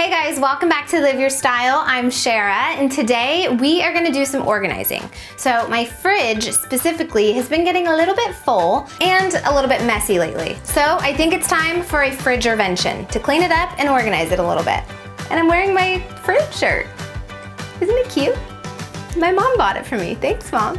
Hey guys, welcome back to Live Your Style. I'm Sharrah, and today we are gonna do some organizing. So my fridge specifically has been getting a little bit full and a little bit messy lately. So I think it's time for a fridgervention to clean it up and organize it a little bit. And I'm wearing my fridge shirt. Isn't it cute? My mom bought it for me. Thanks, Mom.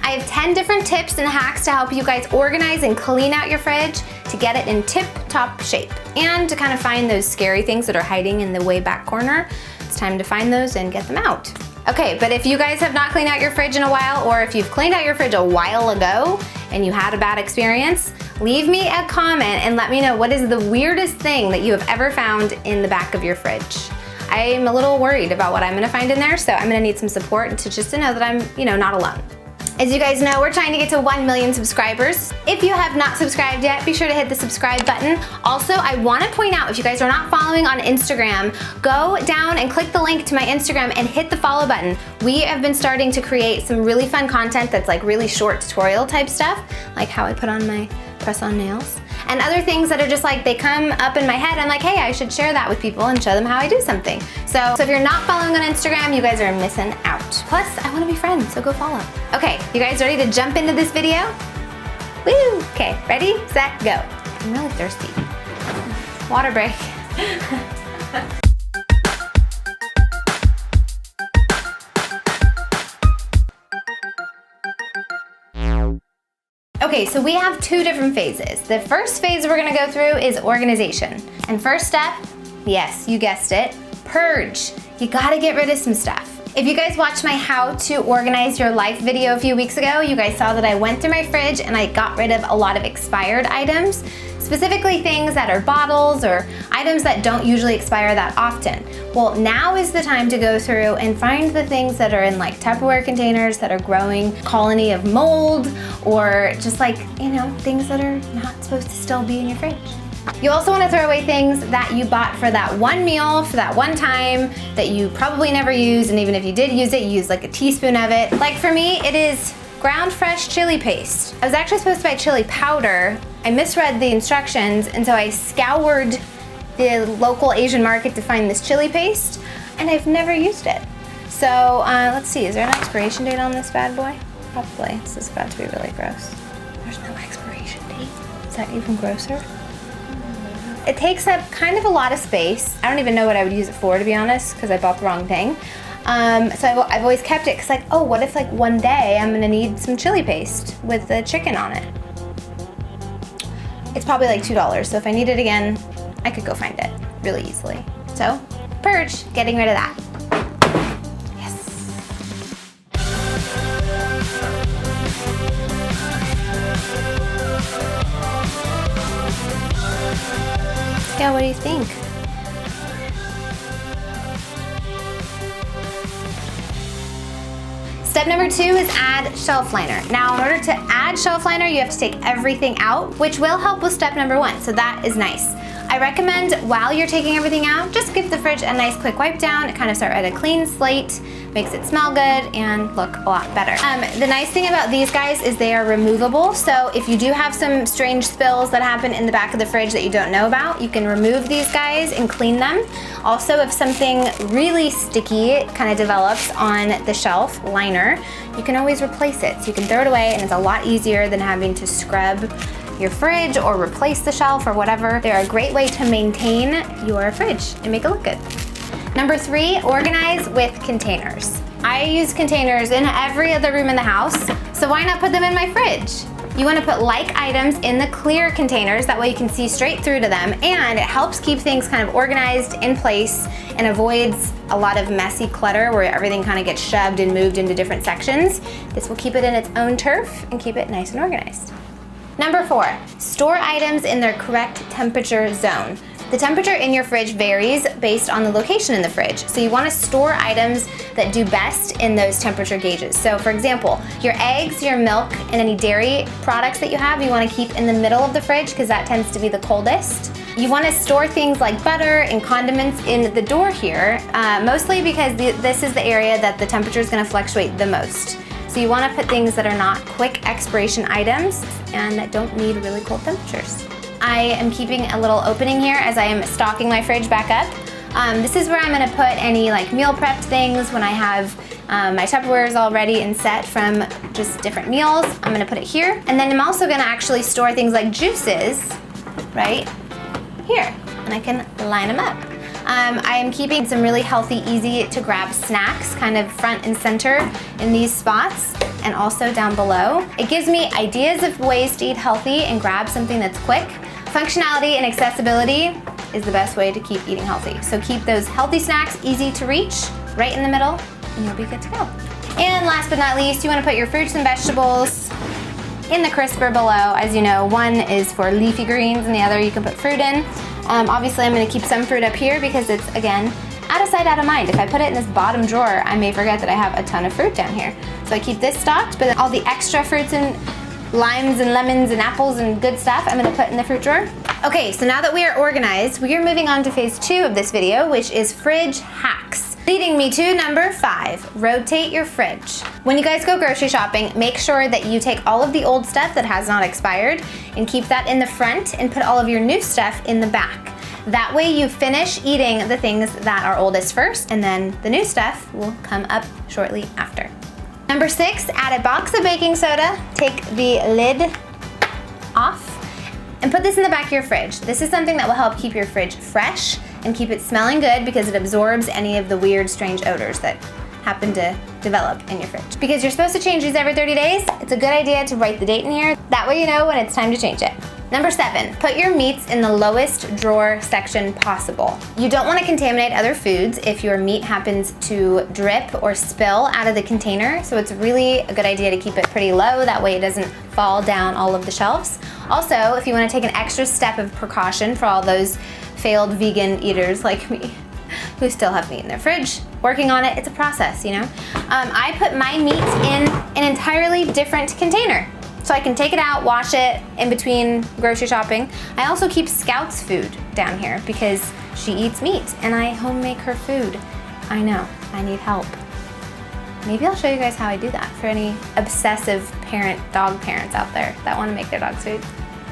I have 10 different tips and hacks to help you guys organize and clean out your fridge to get it in tip-top shape and to kind of find those scary things that are hiding in the way back corner. It's time to find those and get them out. Okay, but if you guys have not cleaned out your fridge in a while, or if you've cleaned out your fridge a while ago and you had a bad experience, leave me a comment and let me know what is the weirdest thing that you have ever found in the back of your fridge. I'm a little worried about what I'm gonna find in there, so I'm gonna need some support to know that I'm, not alone. As you guys know, we're trying to get to 1 million subscribers. If you have not subscribed yet, be sure to hit the subscribe button. Also, I want to point out, if you guys are not following on Instagram, go down and click the link to my Instagram and hit the follow button. We have been starting to create some really fun content that's like really short tutorial type stuff, like how I put on my press-on nails, and other things that are just like, they come up in my head, I'm like, hey, I should share that with people and show them how I do something. So if you're not following on Instagram, you guys are missing out. Plus, I wanna be friends, so go follow. Okay, you guys ready to jump into this video? Woo! Okay, ready, set, go. I'm really thirsty. Water break. Okay, so we have two different phases. The first phase we're gonna go through is organization. And first step, yes, you guessed it, purge. You gotta get rid of some stuff. If you guys watched my how to organize your life video a few weeks ago, you guys saw that I went through my fridge and I got rid of a lot of expired items, specifically things that are bottles or items that don't usually expire that often. Well, now is the time to go through and find the things that are in like Tupperware containers that are growing colony of mold, or just like, things that are not supposed to still be in your fridge. You also want to throw away things that you bought for that one meal, for that one time, that you probably never used, and even if you did use it, you used like a teaspoon of it. Like for me, it is ground fresh chili paste. I was actually supposed to buy chili powder. I misread the instructions, and so I scoured the local Asian market to find this chili paste, and I've never used it. So let's see, is there an expiration date on this bad boy? Probably. This is about to be really gross. There's no expiration date. Is that even grosser? It takes up kind of a lot of space. I don't even know what I would use it for, to be honest, because I bought the wrong thing. So I've always kept it, because like, oh, what if like one day I'm gonna need some chili paste with the chicken on it? It's probably like $2, so if I need it again, I could go find it really easily. So, purge, getting rid of that. Yes. Yeah, what do you think? Step number 2 is add shelf liner. Now, in order to add shelf liner, you have to take everything out, which will help with step number 1, so that is nice. I recommend while you're taking everything out, just give the fridge a nice quick wipe down, kind of start at a clean slate, makes it smell good and look a lot better. The nice thing about these guys is they are removable, so if you do have some strange spills that happen in the back of the fridge that you don't know about, you can remove these guys and clean them. Also, if something really sticky kind of develops on the shelf liner, you can always replace it. So you can throw it away, and it's a lot easier than having to scrub your fridge or replace the shelf or whatever. They're a great way to maintain your fridge and make it look good. Number 3, organize with containers. I use containers in every other room in the house, so why not put them in my fridge? You want to put like items in the clear containers, that way you can see straight through to them, and it helps keep things kind of organized in place and avoids a lot of messy clutter where everything kind of gets shoved and moved into different sections. This will keep it in its own turf and keep it nice and organized. Number 4, store items in their correct temperature zone. The temperature in your fridge varies based on the location in the fridge, so you want to store items that do best in those temperature gauges. So for example, your eggs, your milk, and any dairy products that you have, you want to keep in the middle of the fridge because that tends to be the coldest. You want to store things like butter and condiments in the door here, mostly because this is the area that the temperature is going to fluctuate the most. So you want to put things that are not quick expiration items and that don't need really cold temperatures. I am keeping a little opening here as I am stocking my fridge back up. This is where I'm gonna put any like meal prepped things when I have my Tupperwares all ready and set from just different meals. I'm gonna put it here. And then I'm also gonna actually store things like juices right here. And I can line them up. I am keeping some really healthy, easy to grab snacks kind of front and center in these spots and also down below. It gives me ideas of ways to eat healthy and grab something that's quick. Functionality and accessibility is the best way to keep eating healthy. So keep those healthy snacks easy to reach right in the middle and you'll be good to go. And last but not least, you want to put your fruits and vegetables in the crisper below. As you know, one is for leafy greens and the other you can put fruit in. Obviously I'm gonna keep some fruit up here because it's, again, out of sight, out of mind. If I put it in this bottom drawer, I may forget that I have a ton of fruit down here. So I keep this stocked, but then all the extra fruits and limes and lemons and apples and good stuff I'm gonna put in the fruit drawer. Okay, so now that we are organized, we are moving on to phase 2 of this video, which is fridge hacks. Leading me to number 5, rotate your fridge. When you guys go grocery shopping, make sure that you take all of the old stuff that has not expired and keep that in the front and put all of your new stuff in the back. That way you finish eating the things that are oldest first and then the new stuff will come up shortly after. Number 6, add a box of baking soda, take the lid off, and put this in the back of your fridge. This is something that will help keep your fridge fresh and keep it smelling good because it absorbs any of the weird, strange odors that happen to develop in your fridge. Because you're supposed to change these every 30 days, it's a good idea to write the date in here. That way you know when it's time to change it. Number 7, put your meats in the lowest drawer section possible. You don't want to contaminate other foods if your meat happens to drip or spill out of the container, so it's really a good idea to keep it pretty low, that way it doesn't fall down all of the shelves. Also, if you want to take an extra step of precaution for all those failed vegan eaters like me who still have meat in their fridge, working on it, it's a process, you know? I put my meat in an entirely different container. So I can take it out, wash it in between grocery shopping. I also keep Scout's food down here because she eats meat and I home make her food. I know, I need help. Maybe I'll show you guys how I do that for any obsessive dog parents out there that want to make their dog's food.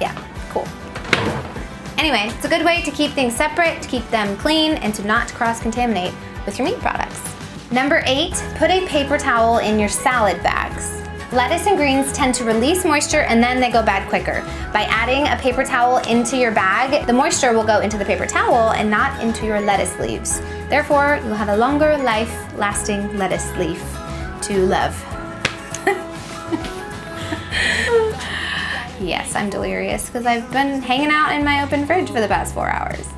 Yeah, cool. Anyway, it's a good way to keep things separate, to keep them clean, and to not cross-contaminate with your meat products. Number 8, put a paper towel in your salad bags. Lettuce and greens tend to release moisture and then they go bad quicker. By adding a paper towel into your bag, the moisture will go into the paper towel and not into your lettuce leaves. Therefore, you'll have a longer life-lasting lettuce leaf to love. Yes, I'm delirious because I've been hanging out in my open fridge for the past 4 hours.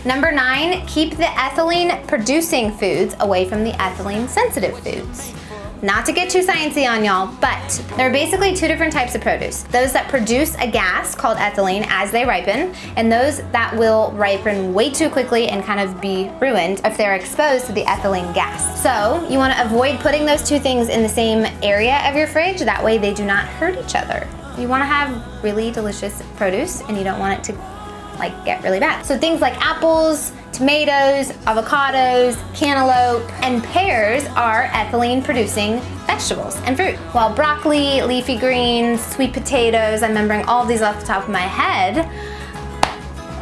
Number 9, keep the ethylene-producing foods away from the ethylene-sensitive foods. Not to get too sciencey on y'all, but there are basically 2 different types of produce. Those that produce a gas called ethylene as they ripen, and those that will ripen way too quickly and kind of be ruined if they're exposed to the ethylene gas. So you want to avoid putting those 2 things in the same area of your fridge, that way they do not hurt each other. You want to have really delicious produce and you don't want it to get really bad. So things like apples, tomatoes, avocados, cantaloupe, and pears are ethylene-producing vegetables and fruit. While broccoli, leafy greens, sweet potatoes, I'm remembering all of these off the top of my head.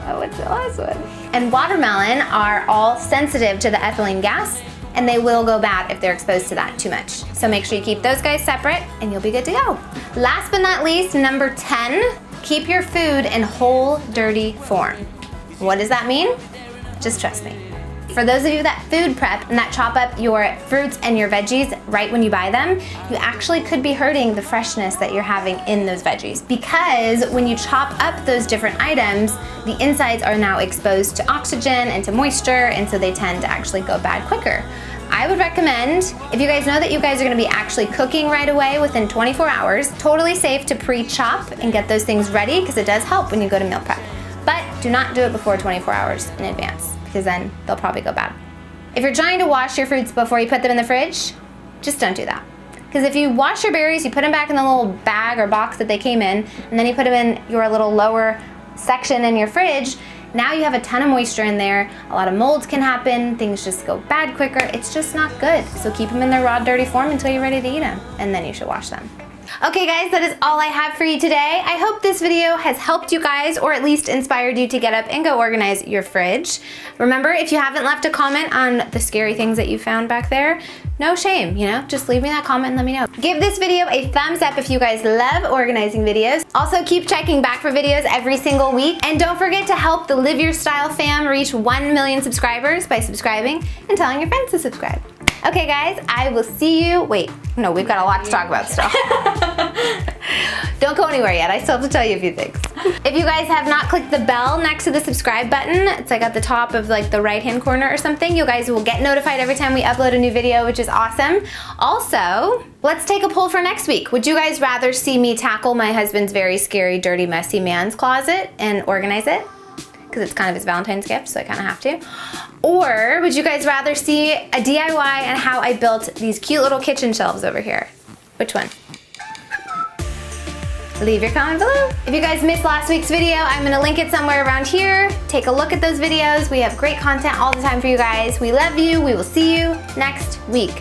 Oh, what's the last one? And watermelon are all sensitive to the ethylene gas, and they will go bad if they're exposed to that too much. So make sure you keep those guys separate, and you'll be good to go. Last but not least, number 10, keep your food in whole, dirty form. What does that mean? Just trust me. For those of you that food prep and that chop up your fruits and your veggies right when you buy them, you actually could be hurting the freshness that you're having in those veggies. Because when you chop up those different items, the insides are now exposed to oxygen and to moisture, and so they tend to actually go bad quicker. I would recommend, if you guys know that you guys are gonna be actually cooking right away within 24 hours, totally safe to pre-chop and get those things ready because it does help when you go to meal prep. But do not do it before 24 hours in advance because then they'll probably go bad. If you're trying to wash your fruits before you put them in the fridge, just don't do that. Because if you wash your berries, you put them back in the little bag or box that they came in, and then you put them in your little lower section in your fridge, now you have a ton of moisture in there, a lot of molds can happen, things just go bad quicker, it's just not good. So keep them in their raw, dirty form until you're ready to eat them, and then you should wash them. Okay guys, that is all I have for you today. I hope this video has helped you guys, or at least inspired you to get up and go organize your fridge. Remember, if you haven't left a comment on the scary things that you found back there, no shame, you know, just leave me that comment and let me know. Give this video a thumbs up if you guys love organizing videos. Also, keep checking back for videos every single week. And don't forget to help the Live Your Style fam reach 1 million subscribers by subscribing and telling your friends to subscribe. Okay guys, I will see you. Wait, no, we've got a lot to talk about still. Don't go anywhere yet, I still have to tell you a few things. If you guys have not clicked the bell next to the subscribe button, it's like at the top of like the right hand corner or something, you guys will get notified every time we upload a new video, which is awesome. Also, let's take a poll for next week. Would you guys rather see me tackle my husband's very scary, dirty, messy man's closet and organize it? Because it's kind of his Valentine's gift, so I kind of have to. Or would you guys rather see a DIY and how I built these cute little kitchen shelves over here? Which one? Leave your comment below. If you guys missed last week's video, I'm gonna link it somewhere around here. Take a look at those videos. We have great content all the time for you guys. We love you. We will see you next week.